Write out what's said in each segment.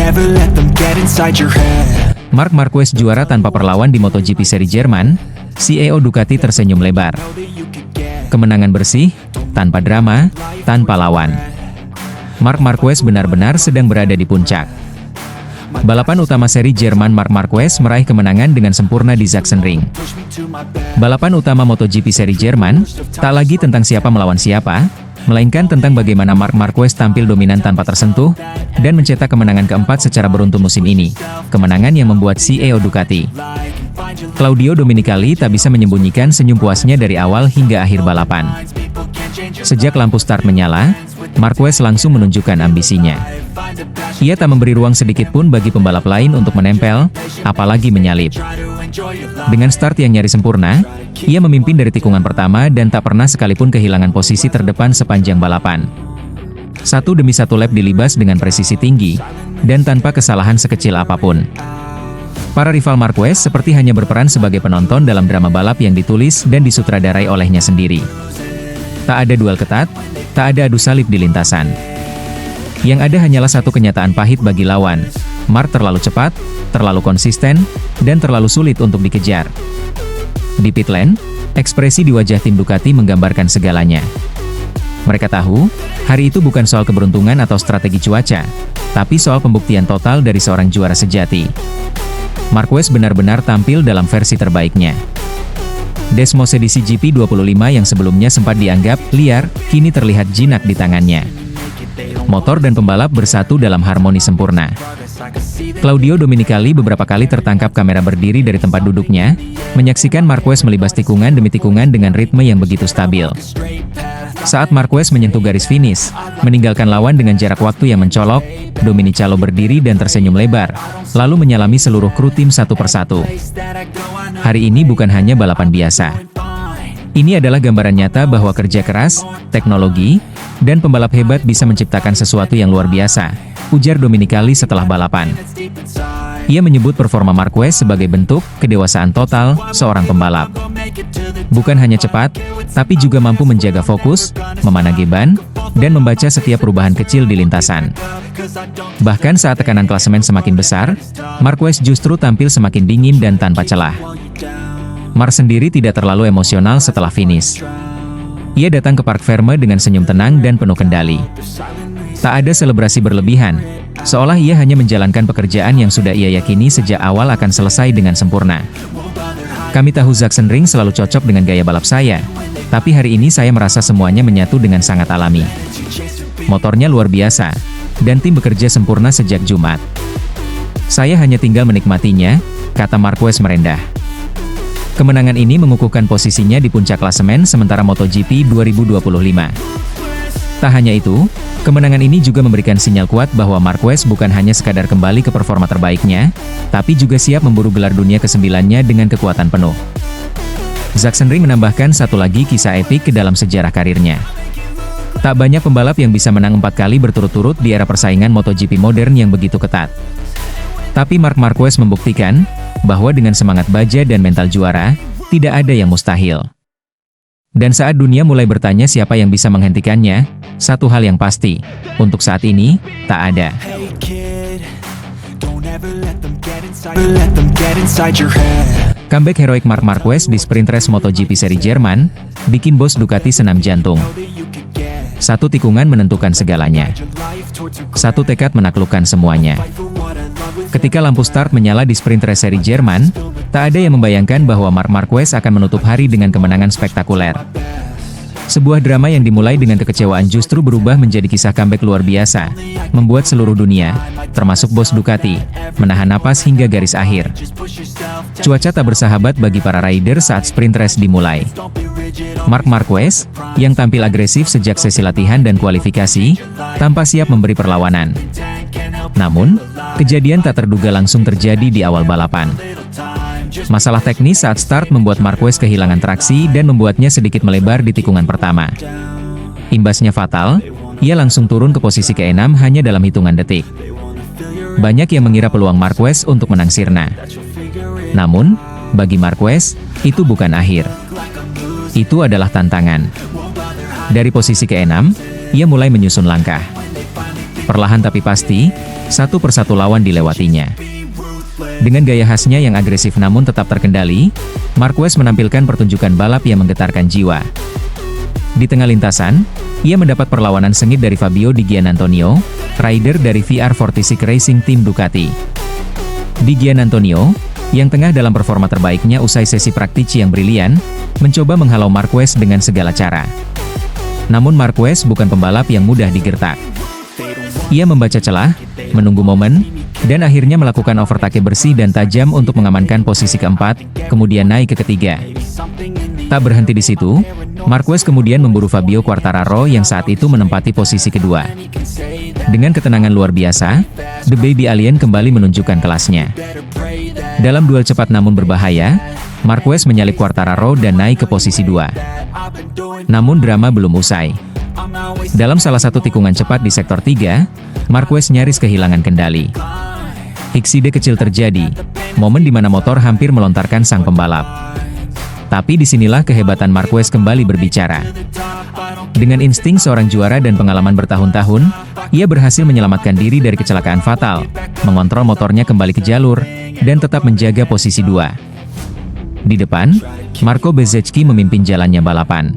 ever let them get inside your head. Marc Marquez juara tanpa perlawan di MotoGP seri Jerman, CEO Ducati tersenyum lebar. Kemenangan bersih, tanpa drama, tanpa lawan. Marc Marquez benar-benar sedang berada di puncak. Balapan utama seri Jerman, Marc Marquez meraih kemenangan dengan sempurna di Sachsenring. Balapan utama MotoGP seri Jerman, tak lagi tentang siapa melawan siapa, melainkan tentang bagaimana Marc Marquez tampil dominan tanpa tersentuh, dan mencetak kemenangan keempat secara beruntun musim ini. Kemenangan yang membuat CEO Ducati, Claudio Domenicali, tak bisa menyembunyikan senyum puasnya dari awal hingga akhir balapan. Sejak lampu start menyala, Marquez langsung menunjukkan ambisinya. Ia tak memberi ruang sedikit pun bagi pembalap lain untuk menempel, apalagi menyalip. Dengan start yang nyaris sempurna, ia memimpin dari tikungan pertama dan tak pernah sekalipun kehilangan posisi terdepan sepanjang balapan. Satu demi satu lap dilibas dengan presisi tinggi, dan tanpa kesalahan sekecil apapun. Para rival Marquez seperti hanya berperan sebagai penonton dalam drama balap yang ditulis dan disutradarai olehnya sendiri. Tak ada duel ketat, tak ada adu salib di lintasan. Yang ada hanyalah satu kenyataan pahit bagi lawan. Marc terlalu cepat, terlalu konsisten, dan terlalu sulit untuk dikejar. Di pit lane, ekspresi di wajah tim Ducati menggambarkan segalanya. Mereka tahu, hari itu bukan soal keberuntungan atau strategi cuaca, tapi soal pembuktian total dari seorang juara sejati. Marquez benar-benar tampil dalam versi terbaiknya. Desmos edisi GP25 yang sebelumnya sempat dianggap liar, kini terlihat jinak di tangannya. Motor dan pembalap bersatu dalam harmoni sempurna. Claudio Domenicali beberapa kali tertangkap kamera berdiri dari tempat duduknya, menyaksikan Marquez melibas tikungan demi tikungan dengan ritme yang begitu stabil. Saat Marquez menyentuh garis finish, meninggalkan lawan dengan jarak waktu yang mencolok, Domenicali berdiri dan tersenyum lebar, lalu menyalami seluruh kru tim satu persatu. Hari ini bukan hanya balapan biasa. Ini adalah gambaran nyata bahwa kerja keras, teknologi, dan pembalap hebat bisa menciptakan sesuatu yang luar biasa, ujar Domenicali setelah balapan. Ia menyebut performa Marquez sebagai bentuk kedewasaan total seorang pembalap. Bukan hanya cepat, tapi juga mampu menjaga fokus, memanage ban, dan membaca setiap perubahan kecil di lintasan. Bahkan saat tekanan klasemen semakin besar, Marquez justru tampil semakin dingin dan tanpa celah. Marc sendiri tidak terlalu emosional setelah finish. Ia datang ke Parc Ferme dengan senyum tenang dan penuh kendali. Tak ada selebrasi berlebihan, seolah ia hanya menjalankan pekerjaan yang sudah ia yakini sejak awal akan selesai dengan sempurna. Kami tahu Sachsenring selalu cocok dengan gaya balap saya, tapi hari ini saya merasa semuanya menyatu dengan sangat alami. Motornya luar biasa, dan tim bekerja sempurna sejak Jumat. Saya hanya tinggal menikmatinya, kata Marquez merendah. Kemenangan ini mengukuhkan posisinya di puncak klasemen sementara MotoGP 2025. Tak hanya itu, kemenangan ini juga memberikan sinyal kuat bahwa Marquez bukan hanya sekadar kembali ke performa terbaiknya, tapi juga siap memburu gelar dunia ke-9-nya dengan kekuatan penuh. Sachsenring menambahkan satu lagi kisah epik ke dalam sejarah karirnya. Tak banyak pembalap yang bisa menang 4 kali berturut-turut di era persaingan MotoGP modern yang begitu ketat. Tapi Marc Marquez membuktikan bahwa dengan semangat baja dan mental juara, tidak ada yang mustahil. Dan saat dunia mulai bertanya siapa yang bisa menghentikannya, satu hal yang pasti, untuk saat ini, tak ada. Comeback heroik Marc Marquez di sprint race MotoGP seri Jerman, bikin bos Ducati senam jantung. Satu tikungan menentukan segalanya. Satu tekad menaklukkan semuanya. Ketika lampu start menyala di sprint race seri Jerman, tak ada yang membayangkan bahwa Marc Marquez akan menutup hari dengan kemenangan spektakuler. Sebuah drama yang dimulai dengan kekecewaan justru berubah menjadi kisah comeback luar biasa, membuat seluruh dunia, termasuk bos Ducati, menahan napas hingga garis akhir. Cuaca tak bersahabat bagi para rider saat sprint race dimulai. Marc Marquez, yang tampil agresif sejak sesi latihan dan kualifikasi, tanpa siap memberi perlawanan. Namun, kejadian tak terduga langsung terjadi di awal balapan. Masalah teknis saat start membuat Marquez kehilangan traksi dan membuatnya sedikit melebar di tikungan pertama. Imbasnya fatal, ia langsung turun ke posisi ke-6 hanya dalam hitungan detik. Banyak yang mengira peluang Marquez untuk menang sirna. Namun, bagi Marquez, itu bukan akhir. Itu adalah tantangan. Dari posisi ke-6, ia mulai menyusun langkah. Perlahan tapi pasti, satu persatu lawan dilewatinya. Dengan gaya khasnya yang agresif namun tetap terkendali, Marquez menampilkan pertunjukan balap yang menggetarkan jiwa. Di tengah lintasan, ia mendapat perlawanan sengit dari Fabio Di Giannantonio, rider dari VR46 Racing Team Ducati. Di Giannantonio, yang tengah dalam performa terbaiknya usai sesi praktis yang brilian, mencoba menghalau Marquez dengan segala cara. Namun Marquez bukan pembalap yang mudah digertak. Ia membaca celah, menunggu momen, dan akhirnya melakukan overtake bersih dan tajam untuk mengamankan posisi keempat, kemudian naik ke ketiga. Tak berhenti di situ, Marquez kemudian memburu Fabio Quartararo yang saat itu menempati posisi kedua. Dengan ketenangan luar biasa, The Baby Alien kembali menunjukkan kelasnya. Dalam duel cepat namun berbahaya, Marquez menyalip Quartararo dan naik ke posisi 2. Namun drama belum usai. Dalam salah satu tikungan cepat di sektor 3, Marquez nyaris kehilangan kendali. Insiden kecil terjadi, momen di mana motor hampir melontarkan sang pembalap. Tapi disinilah kehebatan Marquez kembali berbicara. Dengan insting seorang juara dan pengalaman bertahun-tahun, ia berhasil menyelamatkan diri dari kecelakaan fatal, mengontrol motornya kembali ke jalur, dan tetap menjaga posisi 2. Di depan, Marco Bezzecchi memimpin jalannya balapan.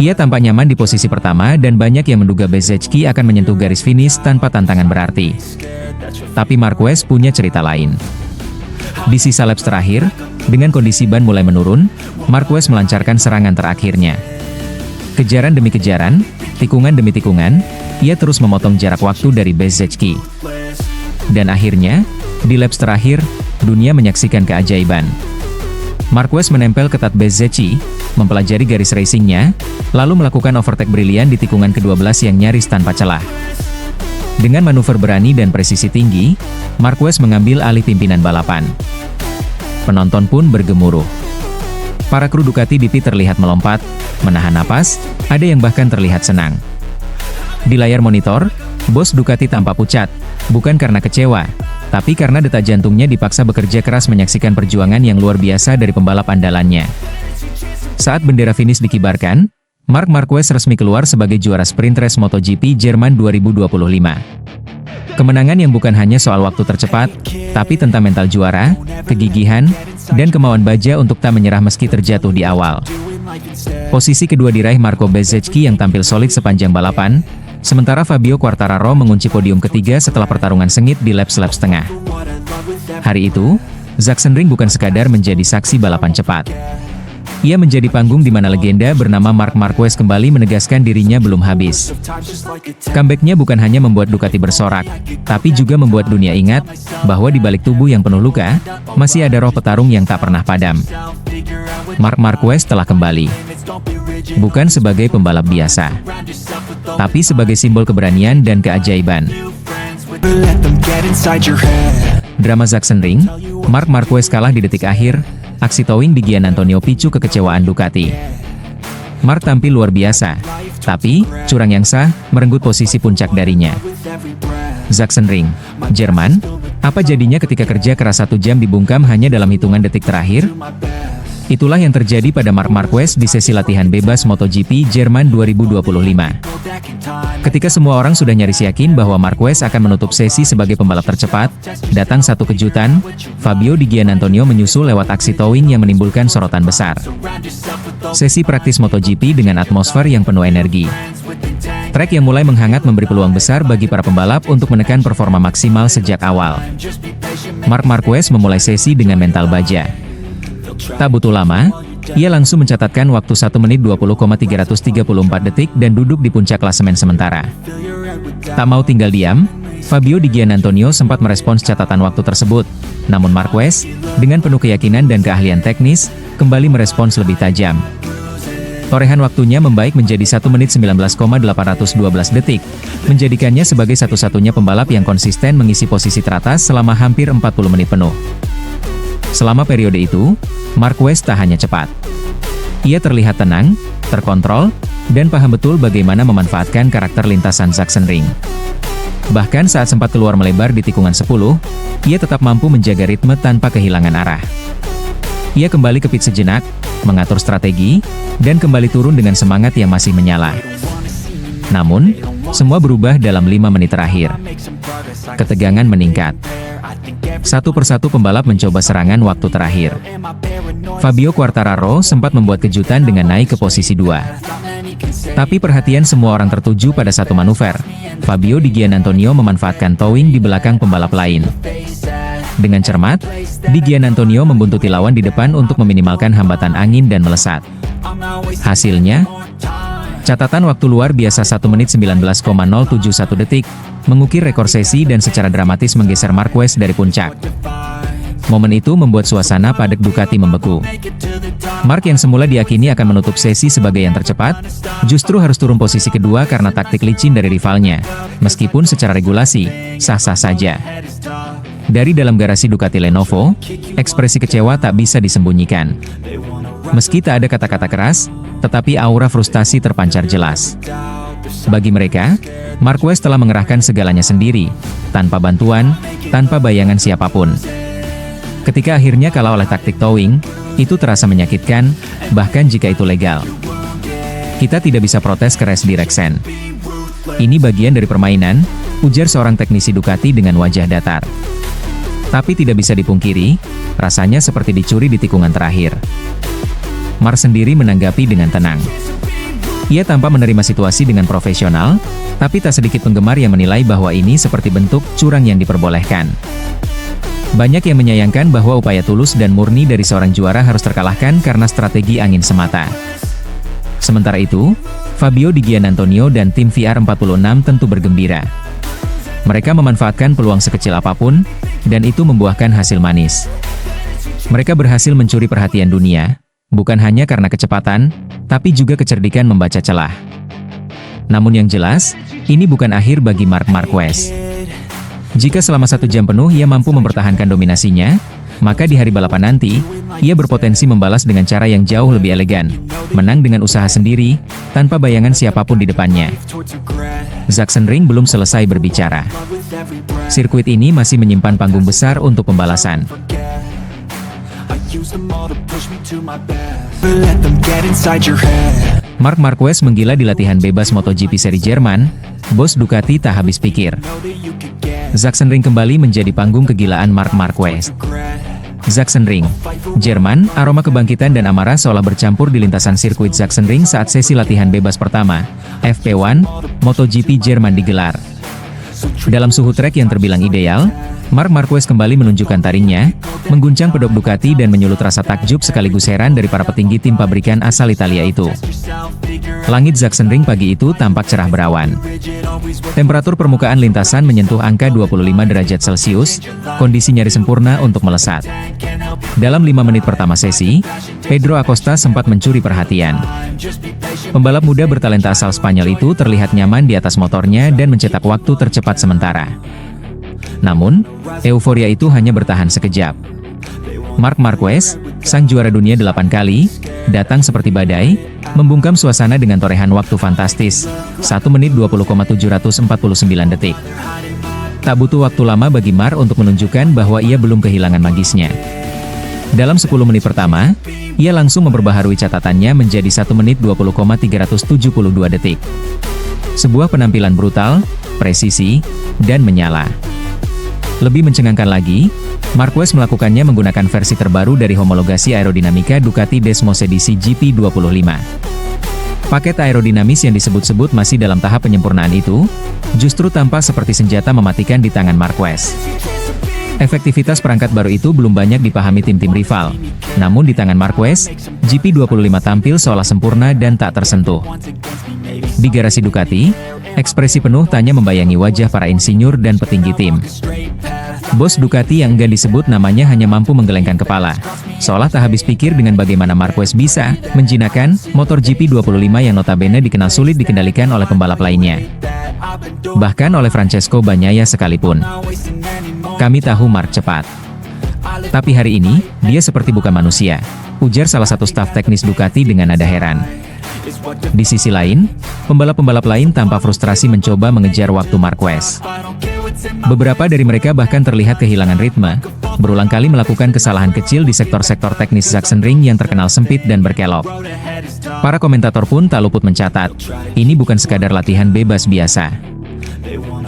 Ia tampak nyaman di posisi pertama dan banyak yang menduga Bezzecchi akan menyentuh garis finish tanpa tantangan berarti. Tapi Marquez punya cerita lain. Di sisa laps terakhir, dengan kondisi ban mulai menurun, Marquez melancarkan serangan terakhirnya. Kejaran demi kejaran, tikungan demi tikungan, ia terus memotong jarak waktu dari Bezzecchi. Dan akhirnya, di laps terakhir, dunia menyaksikan keajaiban. Marquez menempel ketat Bezzecchi, mempelajari garis racingnya, lalu melakukan overtake brilian di tikungan ke-12 yang nyaris tanpa celah. Dengan manuver berani dan presisi tinggi, Marquez mengambil alih pimpinan balapan. Penonton pun bergemuruh. Para kru Ducati di pit terlihat melompat, menahan napas, ada yang bahkan terlihat senang. Di layar monitor, bos Ducati tampak pucat, bukan karena kecewa, tapi karena detak jantungnya dipaksa bekerja keras menyaksikan perjuangan yang luar biasa dari pembalap andalannya. Saat bendera finish dikibarkan, Marc Marquez resmi keluar sebagai juara sprint race MotoGP Jerman 2025. Kemenangan yang bukan hanya soal waktu tercepat, tapi tentang mental juara, kegigihan, dan kemauan baja untuk tak menyerah meski terjatuh di awal. Posisi kedua diraih Marco Bezzecchi yang tampil solid sepanjang balapan, sementara Fabio Quartararo mengunci podium ketiga setelah pertarungan sengit di laps-laps tengah. Hari itu, Sachsenring bukan sekadar menjadi saksi balapan cepat. Ia menjadi panggung di mana legenda bernama Marc Marquez kembali menegaskan dirinya belum habis. Comeback-nya bukan hanya membuat Ducati bersorak, tapi juga membuat dunia ingat bahwa di balik tubuh yang penuh luka, masih ada roh petarung yang tak pernah padam. Marc Marquez telah kembali. Bukan sebagai pembalap biasa, tapi sebagai simbol keberanian dan keajaiban. Drama Sachsenring, Marc Marquez kalah di detik akhir. Aksi towing di Giannantonio picu kekecewaan Ducati. Marc tampil luar biasa, tapi curang yang sah merenggut posisi puncak darinya. Sachsenring, Jerman, apa jadinya ketika kerja keras 1 jam dibungkam hanya dalam hitungan detik terakhir? Itulah yang terjadi pada Marc Marquez di sesi latihan bebas MotoGP Jerman 2025. Ketika semua orang sudah nyaris yakin bahwa Marquez akan menutup sesi sebagai pembalap tercepat, datang satu kejutan, Fabio Di Giannantonio menyusul lewat aksi towing yang menimbulkan sorotan besar. Sesi praktis MotoGP dengan atmosfer yang penuh energi. Trek yang mulai menghangat memberi peluang besar bagi para pembalap untuk menekan performa maksimal sejak awal. Marc Marquez memulai sesi dengan mental baja. Tak butuh lama, ia langsung mencatatkan waktu 1 menit 20,334 detik dan duduk di puncak klasemen sementara. Tak mau tinggal diam, Fabio Di Giannantonio sempat merespons catatan waktu tersebut, namun Marquez, dengan penuh keyakinan dan keahlian teknis, kembali merespons lebih tajam. Torehan waktunya membaik menjadi 1 menit 19,812 detik, menjadikannya sebagai satu-satunya pembalap yang konsisten mengisi posisi teratas selama hampir 40 menit penuh. Selama periode itu, Marquez tak hanya cepat. Ia terlihat tenang, terkontrol, dan paham betul bagaimana memanfaatkan karakter lintasan Sachsenring. Bahkan saat sempat keluar melebar di tikungan 10, ia tetap mampu menjaga ritme tanpa kehilangan arah. Ia kembali ke pit sejenak, mengatur strategi, dan kembali turun dengan semangat yang masih menyala. Namun, semua berubah dalam 5 menit terakhir. Ketegangan meningkat. Satu persatu pembalap mencoba serangan waktu terakhir. Fabio Quartararo sempat membuat kejutan dengan naik ke posisi 2. Tapi perhatian semua orang tertuju pada satu manuver. Fabio Di Giannantonio memanfaatkan towing di belakang pembalap lain. Dengan cermat, Di Giannantonio membuntuti lawan di depan untuk meminimalkan hambatan angin dan melesat. Hasilnya, catatan waktu luar biasa 1 menit 19,071 detik, mengukir rekor sesi dan secara dramatis menggeser Marquez dari puncak. Momen itu membuat suasana padek Ducati membeku. Mark yang semula diyakini akan menutup sesi sebagai yang tercepat, justru harus turun posisi kedua karena taktik licin dari rivalnya. Meskipun secara regulasi, sah-sah saja. Dari dalam garasi Ducati Lenovo, ekspresi kecewa tak bisa disembunyikan. Meski tak ada kata-kata keras, tetapi aura frustasi terpancar jelas. Bagi mereka, Marquez telah mengerahkan segalanya sendiri, tanpa bantuan, tanpa bayangan siapapun. Ketika akhirnya kalah oleh taktik towing, itu terasa menyakitkan, bahkan jika itu legal. Kita tidak bisa protes ke race direction. Ini bagian dari permainan, ujar seorang teknisi Ducati dengan wajah datar. Tapi tidak bisa dipungkiri, rasanya seperti dicuri di tikungan terakhir. Mark sendiri menanggapi dengan tenang. Ia tampak menerima situasi dengan profesional, tapi tak sedikit penggemar yang menilai bahwa ini seperti bentuk curang yang diperbolehkan. Banyak yang menyayangkan bahwa upaya tulus dan murni dari seorang juara harus terkalahkan karena strategi angin semata. Sementara itu, Fabio Di Giannantonio dan tim VR46 tentu bergembira. Mereka memanfaatkan peluang sekecil apapun, dan itu membuahkan hasil manis. Mereka berhasil mencuri perhatian dunia, bukan hanya karena kecepatan, tapi juga kecerdikan membaca celah. Namun yang jelas, ini bukan akhir bagi Marc Marquez. Jika selama 1 jam penuh ia mampu mempertahankan dominasinya, maka di hari balapan nanti, ia berpotensi membalas dengan cara yang jauh lebih elegan, menang dengan usaha sendiri, tanpa bayangan siapapun di depannya. Sachsenring belum selesai berbicara. Sirkuit ini masih menyimpan panggung besar untuk pembalasan. Marc Marquez menggila di latihan bebas MotoGP seri Jerman, bos Ducati tak habis pikir. Sachsenring kembali menjadi panggung kegilaan Marc Marquez. Sachsenring, Jerman, aroma kebangkitan dan amarah seolah bercampur di lintasan sirkuit Sachsenring saat sesi latihan bebas pertama, FP1, MotoGP Jerman digelar. Dalam suhu trek yang terbilang ideal, Marc Marquez kembali menunjukkan taringnya, mengguncang pedok Ducati dan menyulut rasa takjub sekaligus heran dari para petinggi tim pabrikan asal Italia itu. Langit Sachsenring pagi itu tampak cerah berawan. Temperatur permukaan lintasan menyentuh angka 25 derajat Celcius, kondisi nyaris sempurna untuk melesat. Dalam 5 menit pertama sesi, Pedro Acosta sempat mencuri perhatian. Pembalap muda bertalenta asal Spanyol itu terlihat nyaman di atas motornya dan mencetak waktu tercepat sementara. Namun, euforia itu hanya bertahan sekejap. Marc Marquez, sang juara dunia 8 kali, datang seperti badai, membungkam suasana dengan torehan waktu fantastis, 1 menit 20,749 detik. Tak butuh waktu lama bagi Marc untuk menunjukkan bahwa ia belum kehilangan magisnya. Dalam 10 menit pertama, ia langsung memperbaharui catatannya menjadi 1 menit 20,372 detik. Sebuah penampilan brutal, presisi, dan menyala. Lebih mencengangkan lagi, Marquez melakukannya menggunakan versi terbaru dari homologasi aerodinamika Ducati Desmos edisi GP25. Paket aerodinamis yang disebut-sebut masih dalam tahap penyempurnaan itu, justru tampak seperti senjata mematikan di tangan Marquez. Efektivitas perangkat baru itu belum banyak dipahami tim-tim rival. Namun di tangan Marquez, GP25 tampil seolah sempurna dan tak tersentuh. Di garasi Ducati, ekspresi penuh tanya membayangi wajah para insinyur dan petinggi tim. Bos Ducati yang enggan disebut namanya hanya mampu menggelengkan kepala, seolah tak habis pikir dengan bagaimana Marquez bisa menjinakkan motor GP25 yang notabene dikenal sulit dikendalikan oleh pembalap lainnya. Bahkan oleh Francesco Bagnaia sekalipun. Kami tahu Marc cepat. Tapi hari ini, dia seperti bukan manusia, ujar salah satu staf teknis Ducati dengan nada heran. Di sisi lain, pembalap-pembalap lain tanpa frustrasi mencoba mengejar waktu Marquez. Beberapa dari mereka bahkan terlihat kehilangan ritme, berulang kali melakukan kesalahan kecil di sektor-sektor teknis Sachsenring yang terkenal sempit dan berkelok. Para komentator pun tak luput mencatat, ini bukan sekadar latihan bebas biasa.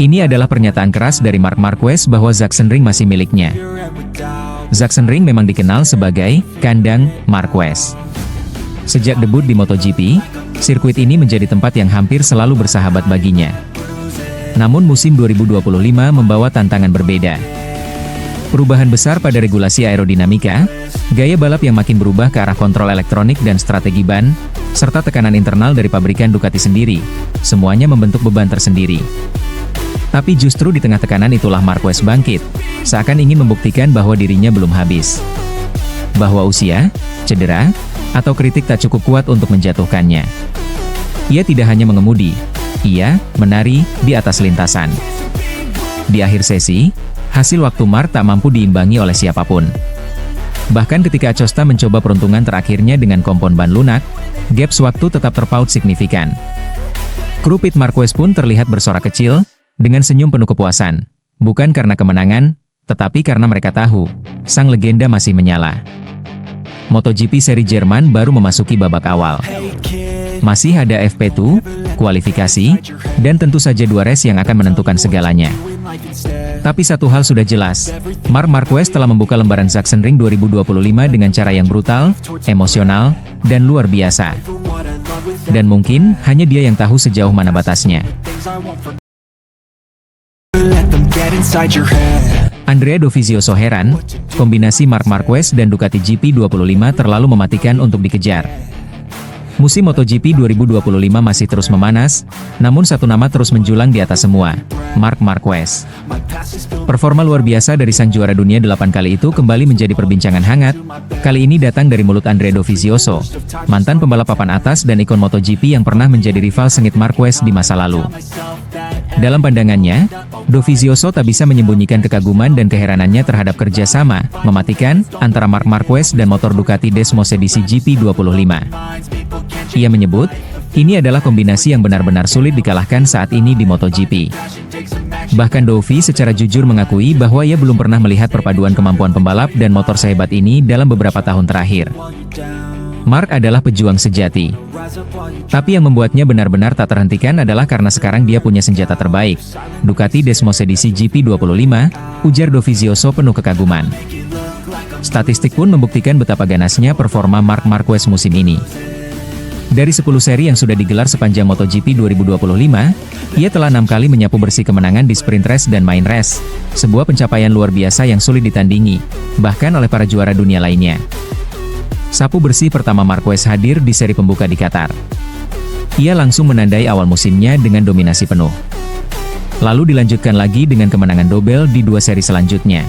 Ini adalah pernyataan keras dari Marc Marquez bahwa Sachsenring masih miliknya. Sachsenring memang dikenal sebagai kandang Marquez. Sejak debut di MotoGP, sirkuit ini menjadi tempat yang hampir selalu bersahabat baginya. Namun musim 2025 membawa tantangan berbeda. Perubahan besar pada regulasi aerodinamika, gaya balap yang makin berubah ke arah kontrol elektronik dan strategi ban, serta tekanan internal dari pabrikan Ducati sendiri, semuanya membentuk beban tersendiri. Tapi justru di tengah tekanan itulah Marquez bangkit, seakan ingin membuktikan bahwa dirinya belum habis. Bahwa usia, cedera, atau kritik tak cukup kuat untuk menjatuhkannya. Ia tidak hanya mengemudi, ia menari di atas lintasan. Di akhir sesi, hasil waktu Marc tak mampu diimbangi oleh siapapun. Bahkan ketika Acosta mencoba peruntungan terakhirnya dengan kompon ban lunak, gaps waktu tetap terpaut signifikan. Kru pit Marquez pun terlihat bersorak kecil, dengan senyum penuh kepuasan. Bukan karena kemenangan, tetapi karena mereka tahu, sang legenda masih menyala. MotoGP seri Jerman baru memasuki babak awal. Masih ada FP2, kualifikasi, dan tentu saja 2 race yang akan menentukan segalanya. Tapi satu hal sudah jelas, Marc Marquez telah membuka lembaran Sachsenring 2025 dengan cara yang brutal, emosional, dan luar biasa. Dan mungkin, hanya dia yang tahu sejauh mana batasnya. Andrea Dovizioso heran, kombinasi Marc Marquez dan Ducati GP25 terlalu mematikan untuk dikejar. Musim MotoGP 2025 masih terus memanas, namun satu nama terus menjulang di atas semua, Marc Marquez. Performa luar biasa dari sang juara dunia 8 kali itu kembali menjadi perbincangan hangat, kali ini datang dari mulut Andrea Dovizioso, mantan pembalap papan atas dan ikon MotoGP yang pernah menjadi rival sengit Marquez di masa lalu. Dalam pandangannya, Dovizioso tak bisa menyembunyikan kekaguman dan keheranannya terhadap kerjasama mematikan antara Marc Marquez dan motor Ducati Desmos edisi GP25. Ia menyebut, ini adalah kombinasi yang benar-benar sulit dikalahkan saat ini di MotoGP. Bahkan Dovi secara jujur mengakui bahwa ia belum pernah melihat perpaduan kemampuan pembalap dan motor sehebat ini dalam beberapa tahun terakhir. Marc adalah pejuang sejati. Tapi yang membuatnya benar-benar tak terhentikan adalah karena sekarang dia punya senjata terbaik, Ducati Desmos edisi GP25, ujar Dovizioso penuh kekaguman. Statistik pun membuktikan betapa ganasnya performa Marc Marquez musim ini. Dari 10 seri yang sudah digelar sepanjang MotoGP 2025, ia telah 6 kali menyapu bersih kemenangan di sprint race dan main race, sebuah pencapaian luar biasa yang sulit ditandingi, bahkan oleh para juara dunia lainnya. Sapu bersih pertama Marquez hadir di seri pembuka di Qatar. Ia langsung menandai awal musimnya dengan dominasi penuh. Lalu dilanjutkan lagi dengan kemenangan double di 2 seri selanjutnya.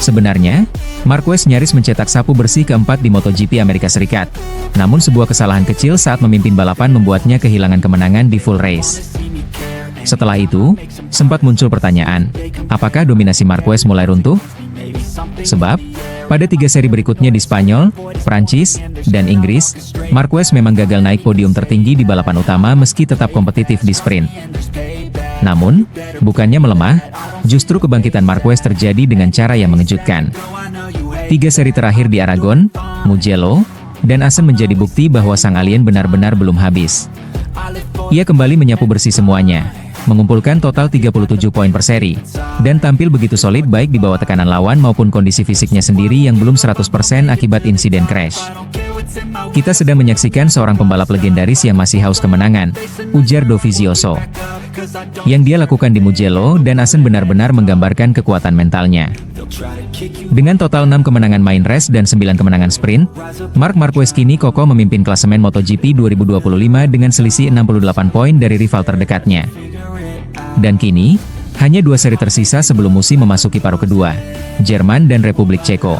Sebenarnya, Marquez nyaris mencetak sapu bersih keempat di MotoGP Amerika Serikat. Namun sebuah kesalahan kecil saat memimpin balapan membuatnya kehilangan kemenangan di full race. Setelah itu, sempat muncul pertanyaan, apakah dominasi Marquez mulai runtuh? Sebab, pada 3 seri berikutnya di Spanyol, Prancis, dan Inggris, Marquez memang gagal naik podium tertinggi di balapan utama meski tetap kompetitif di sprint. Namun, bukannya melemah, justru kebangkitan Marquez terjadi dengan cara yang mengejutkan. 3 seri terakhir di Aragon, Mugello, dan Assen menjadi bukti bahwa sang alien benar-benar belum habis. Ia kembali menyapu bersih semuanya, mengumpulkan total 37 poin per seri, dan tampil begitu solid baik di bawah tekanan lawan maupun kondisi fisiknya sendiri yang belum 100% akibat insiden crash. Kita sedang menyaksikan seorang pembalap legendaris yang masih haus kemenangan, ujar Dovizioso. Yang dia lakukan di Mugello dan Assen benar-benar menggambarkan kekuatan mentalnya. Dengan total 6 kemenangan main race dan 9 kemenangan sprint, Marc Marquez kini kokoh memimpin klasemen MotoGP 2025 dengan selisih 68 poin dari rival terdekatnya. Dan kini, hanya 2 seri tersisa sebelum musim memasuki paruh kedua, Jerman dan Republik Ceko.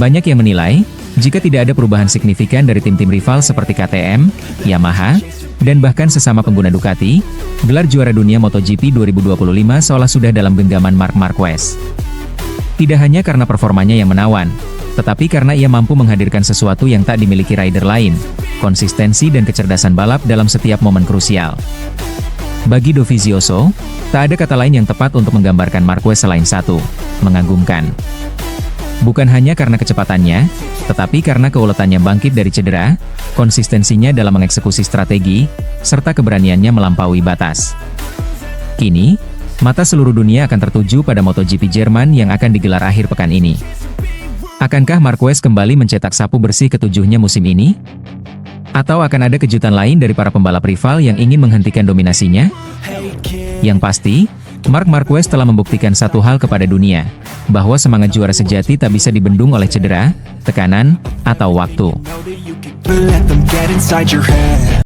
Banyak yang menilai, jika tidak ada perubahan signifikan dari tim-tim rival seperti KTM, Yamaha, dan bahkan sesama pengguna Ducati, gelar juara dunia MotoGP 2025 seolah sudah dalam genggaman Marc Marquez. Tidak hanya karena performanya yang menawan, tetapi karena ia mampu menghadirkan sesuatu yang tak dimiliki rider lain, konsistensi dan kecerdasan balap dalam setiap momen krusial. Bagi Dovizioso, tak ada kata lain yang tepat untuk menggambarkan Marquez selain satu, mengagumkan. Bukan hanya karena kecepatannya, tetapi karena keuletannya bangkit dari cedera, konsistensinya dalam mengeksekusi strategi, serta keberaniannya melampaui batas. Kini, mata seluruh dunia akan tertuju pada MotoGP Jerman yang akan digelar akhir pekan ini. Akankah Marquez kembali mencetak sapu bersih ketujuhnya musim ini? Atau akan ada kejutan lain dari para pembalap rival yang ingin menghentikan dominasinya? Yang pasti, Marc Marquez telah membuktikan satu hal kepada dunia, bahwa semangat juara sejati tak bisa dibendung oleh cedera, tekanan, atau waktu. But let them get inside your head.